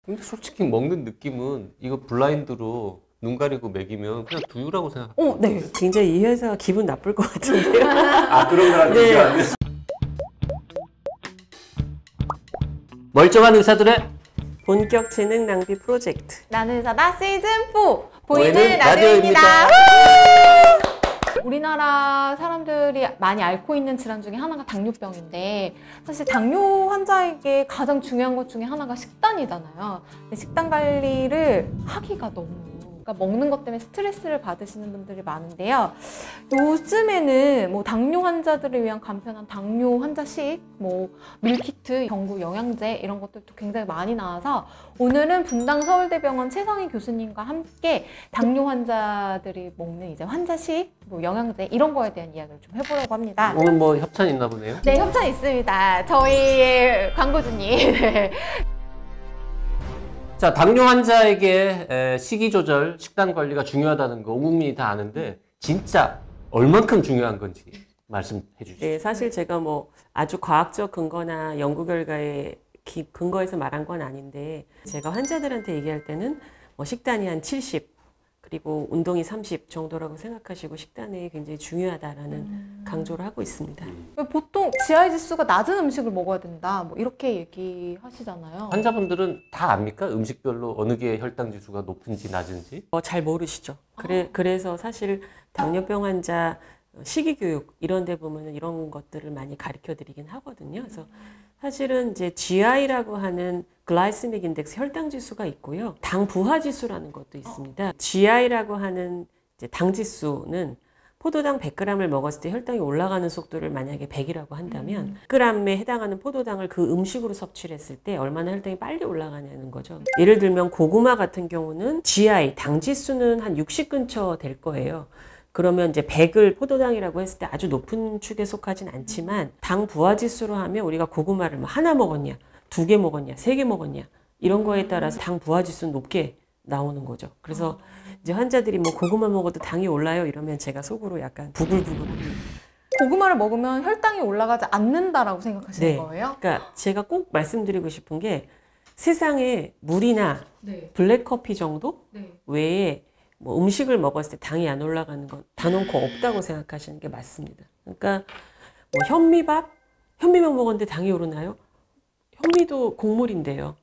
근데 솔직히 먹는 느낌은 이거 블라인드로 눈 가리고 먹이면 그냥 두유라고 생각해요. 네. 굉장히 이 회사가 기분 나쁠 것 같은데요. 아, 그런 거랑 네. 비교 안 돼. 멀쩡한 의사들의 본격 재능 낭비 프로젝트. 나는 의사다 시즌4 보이는 보이는 라디오입니다. 라디오입니다. 우리나라 사람들이 많이 앓고 있는 질환 중에 하나가 당뇨병인데, 사실 당뇨 환자에게 가장 중요한 것 중에 하나가 식단이잖아요. 근데 식단 관리를 하기가 너무, 그러니까 먹는 것 때문에 스트레스를 받으시는 분들이 많은데요. 요즘에는 뭐 당뇨 환자들을 위한 간편한 당뇨 환자식, 뭐 밀키트, 경구 영양제 이런 것들도 굉장히 많이 나와서 오늘은 분당 서울대병원 최상희 교수님과 함께 당뇨 환자들이 먹는 이제 환자식, 뭐 영양제 이런 거에 대한 이야기를 좀 해보려고 합니다. 오늘 뭐 협찬 있나 보네요. 네, 협찬 있습니다. 저희의 광고주님. 네. 자, 당뇨 환자에게 식이 조절, 식단 관리가 중요하다는 거 온 국민이 다 아는데 진짜 얼만큼 중요한 건지 말씀해 주시죠. 네, 사실 제가 뭐 아주 과학적 근거나 연구 결과에 근거해서 말한 건 아닌데, 제가 환자들한테 얘기할 때는 뭐 식단이 한 70, 그리고 운동이 30 정도라고 생각하시고 식단이 굉장히 중요하다라는 강조를 하고 있습니다. 보통 GI 지수가 낮은 음식을 먹어야 된다, 뭐 이렇게 얘기하시잖아요. 환자분들은 다 압니까? 음식별로 어느 게 혈당 지수가 높은지 낮은지? 잘 모르시죠. 그래서 사실 당뇨병 환자 식이교육 이런 데 보면은 이런 것들을 많이 가르쳐 드리긴 하거든요. 그래서 사실은 이제 GI라고 하는 글라이세믹 인덱스 혈당 지수가 있고요. 당 부하 지수라는 것도 있습니다. GI라고 하는 이제 당 지수는 포도당 100g을 먹었을 때 혈당이 올라가는 속도를 만약에 100이라고 한다면 100g에 해당하는 포도당을 그 음식으로 섭취를 했을 때 얼마나 혈당이 빨리 올라가냐는 거죠. 예를 들면 고구마 같은 경우는 GI, 당 지수는 한 60 근처 될 거예요. 그러면 이제 100을 포도당이라고 했을 때 아주 높은 축에 속하진 않지만 당 부하 지수로 하면 우리가 고구마를 뭐 하나 먹었냐, 2개 먹었냐, 3개 먹었냐 이런 거에 따라서 당 부하 지수는 높게 나오는 거죠. 그래서 이제 환자들이 뭐 고구마 먹어도 당이 올라요 이러면 제가 속으로 약간 부글부글합니다. 고구마를 먹으면 혈당이 올라가지 않는다라고 생각하시는 거예요? 그러니까 제가 꼭 말씀드리고 싶은 게 세상에 물이나 블랙커피 정도 외에 뭐 음식을 먹었을 때 당이 안 올라가는 건 단언코 없다고 생각하시는 게 맞습니다. 그러니까 뭐 현미밥 먹었는데 당이 오르나요? 현미도 곡물인데요.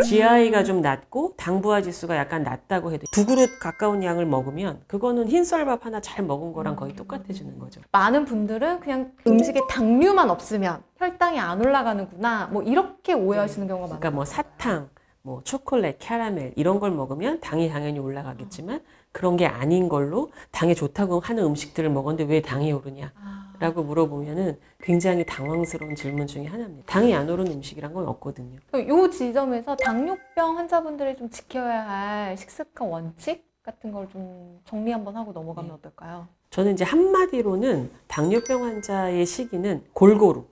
GI가 좀 낮고 당 부하 지수가 약간 낮다고 해도 2그릇 가까운 양을 먹으면 그거는 흰쌀밥 하나 잘 먹은 거랑 거의 똑같아지는 거죠. 많은 분들은 그냥 음식에 당류만 없으면 혈당이 안 올라가는구나, 뭐 이렇게 오해하시는 경우가 많아요. 그러니까 뭐 사탕, 뭐 초콜릿, 캐러멜 이런 걸 먹으면 당이 당연히 올라가겠지만 그런 게 아닌 걸로 당에 좋다고 하는 음식들을 먹었는데 왜 당이 오르냐 라고 물어보면은 굉장히 당황스러운 질문 중에 하나입니다. 당이 안 오르는 음식이란 건 없거든요. 이 지점에서 당뇨병 환자분들이 좀 지켜야 할 식습관 원칙 같은 걸 좀 정리 한번 하고 넘어가면 어떨까요? 저는 이제 한마디로는 당뇨병 환자의 식이는 골고루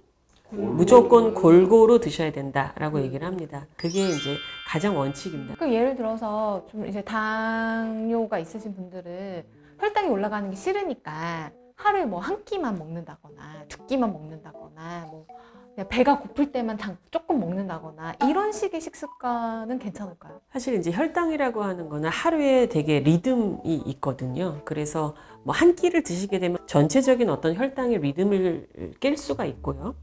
무조건 골고루 드셔야 된다라고 얘기를 합니다. 그게 이제 가장 원칙입니다. 그럼 예를 들어서 좀 이제 당뇨가 있으신 분들은 혈당이 올라가는 게 싫으니까 하루에 뭐 한 끼만 먹는다거나 2끼만 먹는다거나 뭐 그냥 배가 고플 때만 조금 먹는다거나 이런 식의 식습관은 괜찮을까요? 사실 이제 혈당이라고 하는 거는 하루에 되게 리듬이 있거든요. 그래서 뭐 한 끼를 드시게 되면 전체적인 어떤 혈당의 리듬을 깰 수가 있고요.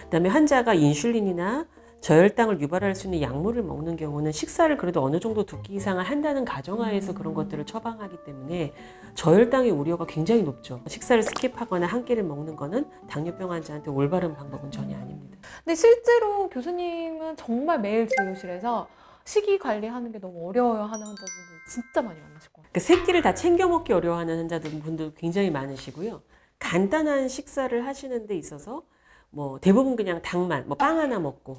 그다음에 환자가 인슐린이나 저혈당을 유발할 수 있는 약물을 먹는 경우는 식사를 그래도 어느 정도 2끼 이상을 한다는 가정하에서 그런 것들을 처방하기 때문에 저혈당의 우려가 굉장히 높죠. 식사를 스킵하거나 한 끼를 먹는 거는 당뇨병 환자한테 올바른 방법은 전혀 아닙니다. 근데 실제로 교수님은 정말 매일 진료실에서 식이 관리하는 게 너무 어려워요 하는 환자분들 진짜 많이 만나실 거예요. 그 세 끼를 다 챙겨 먹기 어려워하는 환자분들 굉장히 많으시고요. 간단한 식사를 하시는 데 있어서 뭐 대부분 그냥 당만, 뭐 빵 하나 먹고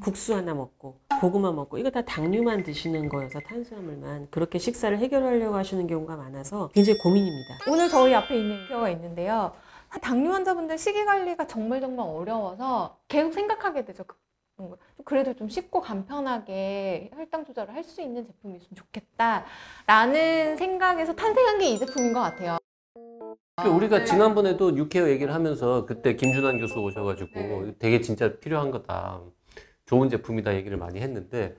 국수 하나 먹고 고구마 먹고 이거 다 당류만 드시는 거여서 탄수화물만 그렇게 식사를 해결하려고 하시는 경우가 많아서 굉장히 고민입니다. 오늘 저희 앞에 있는 경우가 있는데요. 당뇨 환자분들 식이 관리가 정말 어려워서 계속 생각하게 되죠. 그래도 좀 쉽고 간편하게 혈당 조절을 할 수 있는 제품이 있으면 좋겠다라는 생각에서 탄생한 게 이 제품인 것 같아요. 우리가 지난번에도 6개월 얘기를 하면서 그때 김준환 교수 오셔가지고 되게 진짜 필요한 거다, 좋은 제품이다 얘기를 많이 했는데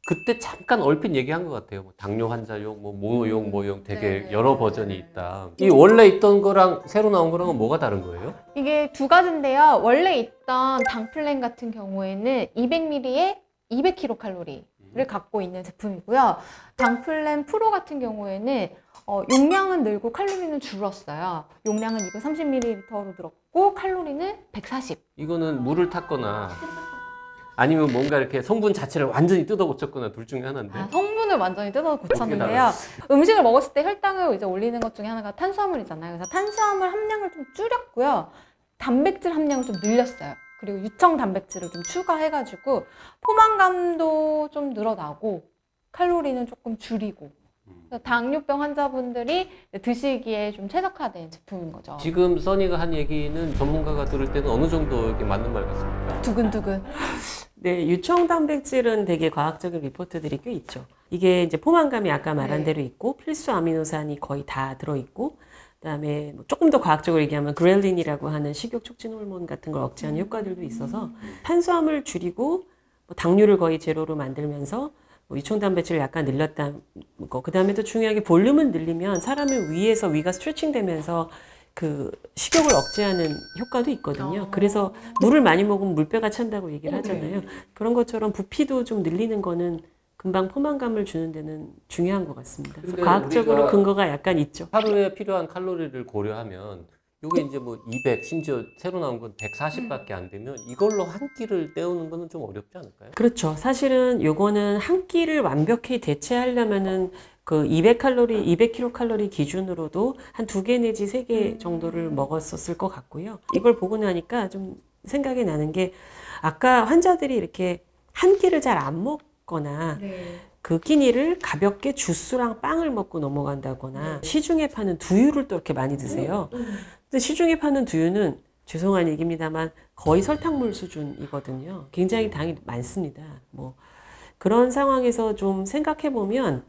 그때 잠깐 얼핏 얘기한 것 같아요. 뭐 당뇨 환자용, 뭐 모용, 모용 되게 네. 여러 버전이 있다. 이 원래 있던 거랑 새로 나온 거랑은 뭐가 다른 거예요? 이게 두 가지인데요. 원래 있던 당플랜 같은 경우에는 200ml에 200kcal를 갖고 있는 제품이고요. 당플랜 프로 같은 경우에는 용량은 늘고 칼로리는 줄었어요. 용량은 230ml로 늘었고 칼로리는 140. 이거는 물을 탔거나 아니면 뭔가 이렇게 성분 자체를 완전히 뜯어 고쳤거나 둘 중에 하나인데. 성분을 완전히 뜯어 어떻게 고쳤는데요. 달라졌어요? 음식을 먹었을 때 혈당을 이제 올리는 것 중에 하나가 탄수화물이잖아요. 그래서 탄수화물 함량을 좀 줄였고요. 단백질 함량을 좀 늘렸어요. 그리고 유청 단백질을 좀 추가해가지고 포만감도 좀 늘어나고 칼로리는 조금 줄이고 그래서 당뇨병 환자분들이 드시기에 좀 최적화된 제품인 거죠. 지금 써니가 한 얘기는 전문가가 들을 때는 어느 정도 이렇게 맞는 말 같습니까? 두근두근. 네, 유청 단백질은 되게 과학적인 리포트들이 꽤 있죠. 이게 이제 포만감이 아까 말한 네. 대로 있고 필수 아미노산이 거의 다 들어있고 그다음에 뭐 조금 더 과학적으로 얘기하면 그렐린이라고 하는 식욕 促진 호르몬 같은 걸 억제하는 효과들도 있어서 탄수화물 줄이고 뭐 당류를 거의 제로로 만들면서 뭐 유청 단백질을 약간 늘렸다는 거. 그다음에 또 중요하게 볼륨을 늘리면 사람의 위에서 위가 스트레칭 되면서 그 식욕을 억제하는 효과도 있거든요. 그래서 물을 많이 먹으면 물배가 찬다고 얘기를 하잖아요. 그런 것처럼 부피도 좀 늘리는 거는 금방 포만감을 주는 데는 중요한 것 같습니다. 그래서 근데 과학적으로 우리가 근거가 약간 있죠. 하루에 필요한 칼로리를 고려하면 이게 이제 뭐 200, 심지어 새로 나온 건 140밖에 안 되면 이걸로 한 끼를 때우는 거는 좀 어렵지 않을까요? 그렇죠. 사실은 요거는 한 끼를 완벽히 대체하려면은 그 200칼로리, 200kcal 기준으로도 한 2개 내지 3개 정도를 먹었었을 것 같고요. 이걸 보고 나니까 좀 생각이 나는 게 아까 환자들이 이렇게 한 끼를 잘 안 먹거나 그 끼니를 가볍게 주스랑 빵을 먹고 넘어간다거나 시중에 파는 두유를 또 이렇게 많이 드세요. 근데 시중에 파는 두유는 죄송한 얘기입니다만 거의 설탕물 수준이거든요. 굉장히 당이 많습니다. 뭐 그런 상황에서 좀 생각해 보면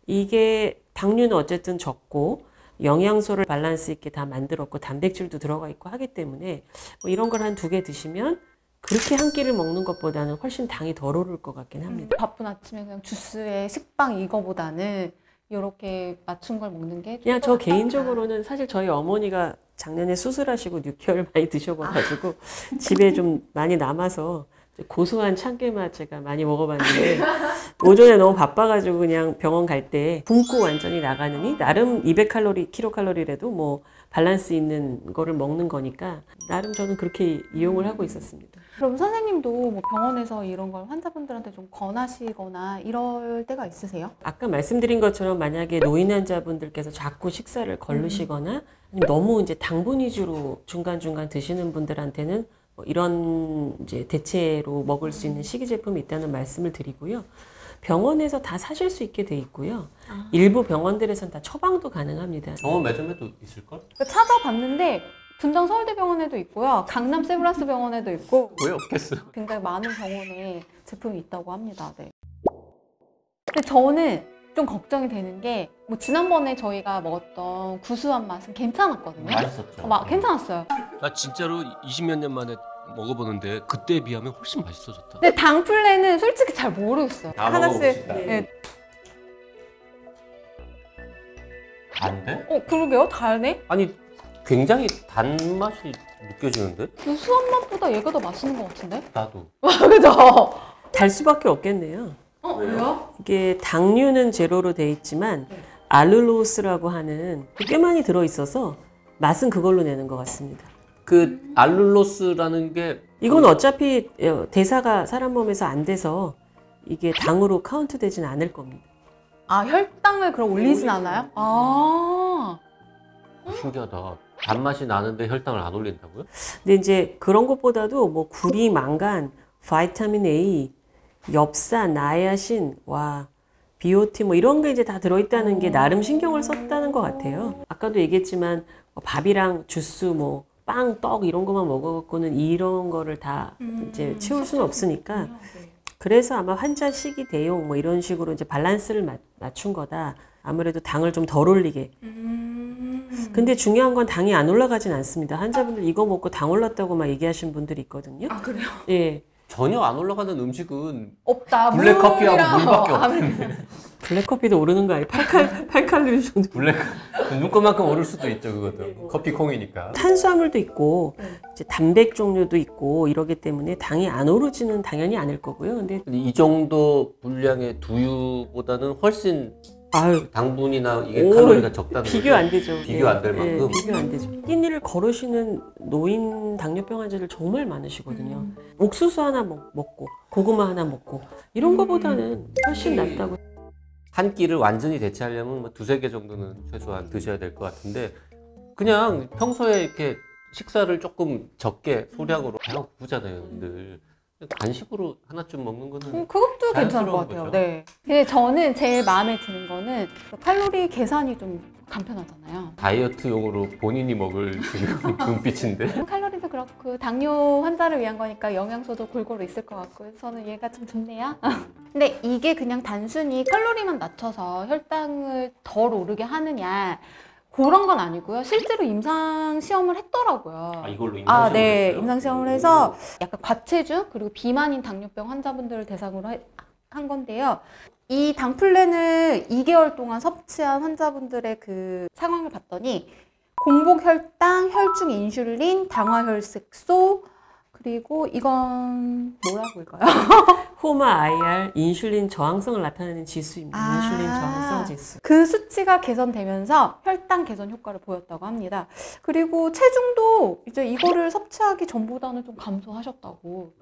이게 당류는 어쨌든 적고 영양소를 밸런스 있게 다 만들었고 단백질도 들어가 있고 하기 때문에 뭐 이런 걸 한 2개 드시면 그렇게 한 끼를 먹는 것보다는 훨씬 당이 덜 오를 것 같긴 합니다. 바쁜 아침에 그냥 주스에 식빵 이거보다는 이렇게 맞춘 걸 먹는 게 그냥 저 개인적으로는 사실 저희 어머니가 작년에 수술하시고 6개월 많이 드셔봐가지고 집에 좀 많이 남아서 고소한 참깨맛 제가 많이 먹어봤는데 오전에 너무 바빠가지고 그냥 병원 갈 때 굶고 완전히 나가느니 나름 200칼로리, 킬로칼로리라도 뭐 밸런스 있는 거를 먹는 거니까 나름 저는 그렇게 이용을 하고 있었습니다. 그럼 선생님도 뭐 병원에서 이런 걸 환자분들한테 좀 권하시거나 이럴 때가 있으세요? 아까 말씀드린 것처럼 만약에 노인 환자분들께서 자꾸 식사를 거르시거나 아니면 너무 이제 당분 위주로 중간중간 드시는 분들한테는 뭐 이런 이제 대체로 먹을 수 있는 식이 제품이 있다는 말씀을 드리고요. 병원에서 다 사실 수 있게 돼 있고요. 일부 병원들에서는 다 처방도 가능합니다. 병원 매점에도 있을걸? 찾아봤는데 분당 서울대병원에도 있고요. 강남 세브란스 병원에도 있고 왜 없겠어? 굉장히 많은 병원에 제품이 있다고 합니다. 네. 근데 저는 좀 걱정이 되는 게 뭐 지난번에 저희가 먹었던 구수한 맛은 괜찮았거든요. 맛있었죠. 괜찮았어요. 나 진짜로 20몇 년 만에 먹어보는데 그때에 비하면 훨씬 맛있어졌다. 근데 당플레는 솔직히 잘 모르겠어요. 다 하나씩. 먹어봅시다. 네. 단데? 그러게요. 다르네. 아니 굉장히 단맛이 느껴지는데? 구수한 맛보다 얘가 더 맛있는 것 같은데? 나도. 그죠? 달 수밖에 없겠네요. 왜요? 이게 당류는 제로로 돼 있지만 알룰로스라고 하는 꽤 많이 들어있어서 맛은 그걸로 내는 것 같습니다. 그 알룰로스라는 게 이건 어차피 대사가 사람 몸에서 안 돼서 이게 당으로 카운트 되진 않을 겁니다. 아, 혈당을 그럼 올리진 않아요? 아. 신기하다. 단맛이 나는데 혈당을 안 올린다고요? 근데 이제 그런 것보다도 뭐 구리, 망간, 바이타민 A, 엽산, 나야신, 비오틴 뭐 이런 게 이제 다 들어있다는 게 나름 신경을 썼다는 것 같아요. 아까도 얘기했지만 뭐 밥이랑 주스, 뭐 빵, 떡 이런 것만 먹어갖고는 이런 거를 다 이제 채울 수는 없으니까 그래서 아마 환자 식이 대용 뭐 이런 식으로 이제 밸런스를 맞춘 거다. 아무래도 당을 좀 덜 올리게. 근데 중요한 건 당이 안 올라가진 않습니다. 환자분들 이거 먹고 당 올랐다고 막 얘기하시는 분들이 있거든요. 아, 그래요? 예. 전혀 안 올라가는 음식은 없다. 블랙커피하고 물밖에 물이랑 없던데. 블랙커피도 오르는 거 아니에요? 8칼로리 정도. 블랙 눈꺼만큼 오를 수도 있죠, 그것도. 커피 콩이니까. 탄수화물도 있고 이제 단백 종류도 있고 이러기 때문에 당이 안 오르지는 당연히 않을 거고요. 근데 이 정도 분량의 두유보다는 훨씬 아유, 당분이나 이게 오, 칼로리가 적다는 비교 거죠. 안 되죠. 비교 안 될 만큼. 비교 안 되죠. 끼니를 걸으시는 노인 당뇨병 환자들 정말 많으시거든요. 옥수수 하나 먹고 고구마 하나 먹고 이런 거보다는 훨씬 낫다고. 한 끼를 완전히 대체하려면 뭐 2-3개 정도는 최소한 드셔야 될 것 같은데 그냥 평소에 이렇게 식사를 조금 적게 소량으로 배가 고프잖아요, 늘. 간식으로 하나쯤 먹는 거는 그것도 괜찮을 것 자연스러운 같아요. 거죠. 네. 근데 저는 제일 마음에 드는 거는 칼로리 계산이 좀 간편하잖아요. 다이어트용으로 본인이 먹을 지금 눈빛인데 칼로리도 그렇고 당뇨 환자를 위한 거니까 영양소도 골고루 있을 것 같고 저는 얘가 좀 좋네요. 근데 이게 그냥 단순히 칼로리만 낮춰서 혈당을 덜 오르게 하느냐 그런 건 아니고요. 실제로 임상 시험을 했더라고요. 이걸로 네. 임상 시험을 해서 약간 과체중 그리고 비만인 당뇨병 환자분들을 대상으로 한 건데요. 이 당플렌을 2개월 동안 섭취한 환자분들의 그 상황을 봤더니 공복 혈당, 혈중 인슐린, 당화 혈색소 그리고 이건 뭐라고 읽어요? 호마 IR 인슐린 저항성을 나타내는 지수입니다. 인슐린 저항성 지수. 그 수치가 개선되면서 혈당 개선 효과를 보였다고 합니다. 그리고 체중도 이제 이거를 섭취하기 전보다는 좀 감소하셨다고.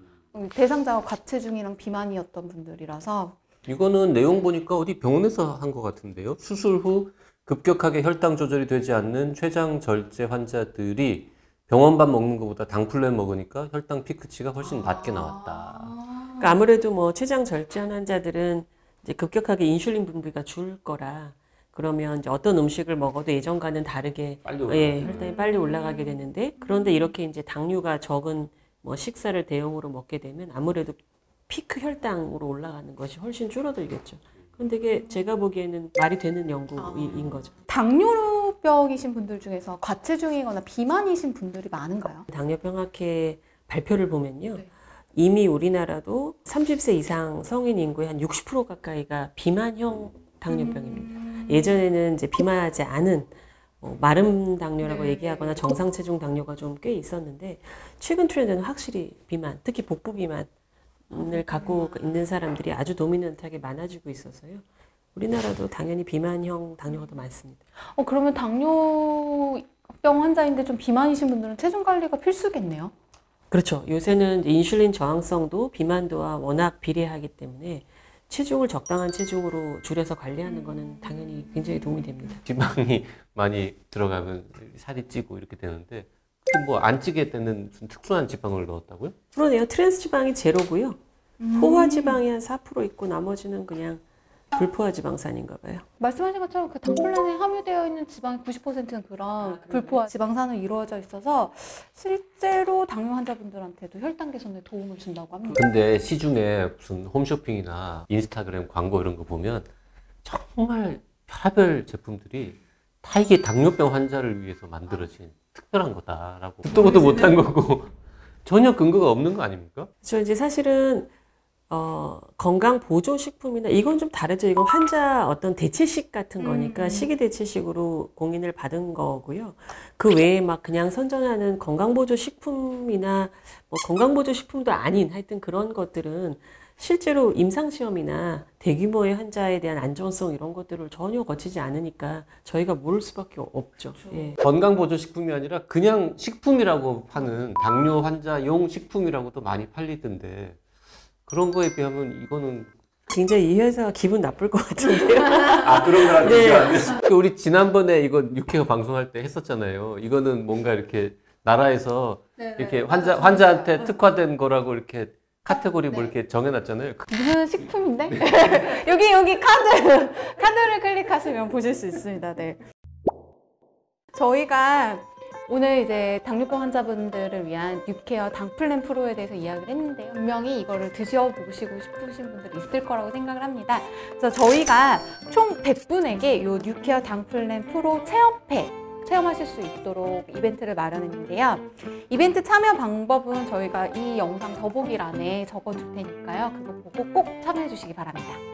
대상자가 과체중이랑 비만이었던 분들이라서. 이거는 내용 보니까 어디 병원에서 한 것 같은데요. 수술 후 급격하게 혈당 조절이 되지 않는 췌장 절제 환자들이 병원밥 먹는 것보다 당플렌 먹으니까 혈당 피크치가 훨씬 낮게 나왔다. 그러니까 아무래도 뭐 췌장 절제한 환자들은 이제 급격하게 인슐린 분비가 줄 거라 그러면 이제 어떤 음식을 먹어도 예전과는 다르게 빨리 혈당이 빨리 올라가게 되는데 그런데 이렇게 이제 당류가 적은 뭐 식사를 대용으로 먹게 되면 아무래도 피크 혈당으로 올라가는 것이 훨씬 줄어들겠죠. 근데 이게 제가 보기에는 말이 되는 연구인 거죠. 당뇨병이신 분들 중에서 과체중이거나 비만이신 분들이 많은가요? 당뇨병학회 발표를 보면요. 네. 이미 우리나라도 30세 이상 성인 인구의 한 60% 가까이가 비만형 당뇨병입니다. 예전에는 이제 비만하지 않은 마름 당뇨라고 얘기하거나 정상 체중 당뇨가 좀 꽤 있었는데 최근 트렌드는 확실히 비만, 특히 복부 비만을 갖고 있는 사람들이 아주 도미넌트하게 많아지고 있어서요. 우리나라도 당연히 비만형 당뇨가 더 많습니다. 그러면 당뇨병 환자인데 좀 비만이신 분들은 체중 관리가 필수겠네요. 그렇죠. 요새는 인슐린 저항성도 비만도와 워낙 비례하기 때문에 체중을 적당한 체중으로 줄여서 관리하는 거는 당연히 굉장히 도움이 됩니다. 지방이 많이 들어가면 살이 찌고 이렇게 되는데 뭐 안 찌게 되는 무슨 특수한 지방을 넣었다고요? 그러네요. 트랜스 지방이 제로고요. 포화 지방이 한 4% 있고 나머지는 그냥 불포화 지방산인가 봐요. 말씀하신 것처럼 그 당플렌에 함유되어 있는 지방의 90%는 그런 불포화 지방산으로 이루어져 있어서 실제로 당뇨 환자분들한테도 혈당 개선에 도움을 준다고 합니다. 근데 시중에 무슨 홈쇼핑이나 인스타그램 광고 이런 거 보면 정말 별의별 제품들이 다 이게 당뇨병 환자를 위해서 만들어진 특별한 거다라고 듣도 보도 못한 거고 전혀 근거가 없는 거 아닙니까? 저 이제 사실은 건강 보조 식품이나 이건 좀 다르죠. 이건 환자 어떤 대체식 같은 거니까 식이 대체식으로 공인을 받은 거고요. 그 외에 막 그냥 선전하는 건강 보조 식품이나 뭐 건강 보조 식품도 아닌 하여튼 그런 것들은 실제로 임상시험이나 대규모의 환자에 대한 안전성 이런 것들을 전혀 거치지 않으니까 저희가 모를 수밖에 없죠. 예. 건강보조식품이 아니라 그냥 식품이라고 파는 당뇨 환자용 식품이라고도 많이 팔리던데 그런 거에 비하면 이거는 굉장히 이 회사가 기분 나쁠 것 같은데요. 그런 거랑 네. 비교 안 돼. 우리 지난번에 이거 6회가 방송할 때 했었잖아요. 이거는 뭔가 이렇게 나라에서 이렇게 환자한테 특화된 거라고 이렇게 카테고리 뭐 이렇게 정해놨잖아요. 무슨 식품인데? 여기 카드를 클릭하시면 보실 수 있습니다. 네. 저희가 오늘 이제 당뇨병 환자분들을 위한 뉴케어 당플렌 프로에 대해서 이야기를 했는데요. 분명히 이거를 드셔보시고 싶으신 분들이 있을 거라고 생각을 합니다. 그래서 저희가 총 100분에게 이 뉴케어 당플렌 프로 체험팩 체험하실 수 있도록 이벤트를 마련했는데요. 이벤트 참여 방법은 저희가 이 영상 더보기란에 적어둘 테니까요. 그거 보고 꼭 참여해 주시기 바랍니다.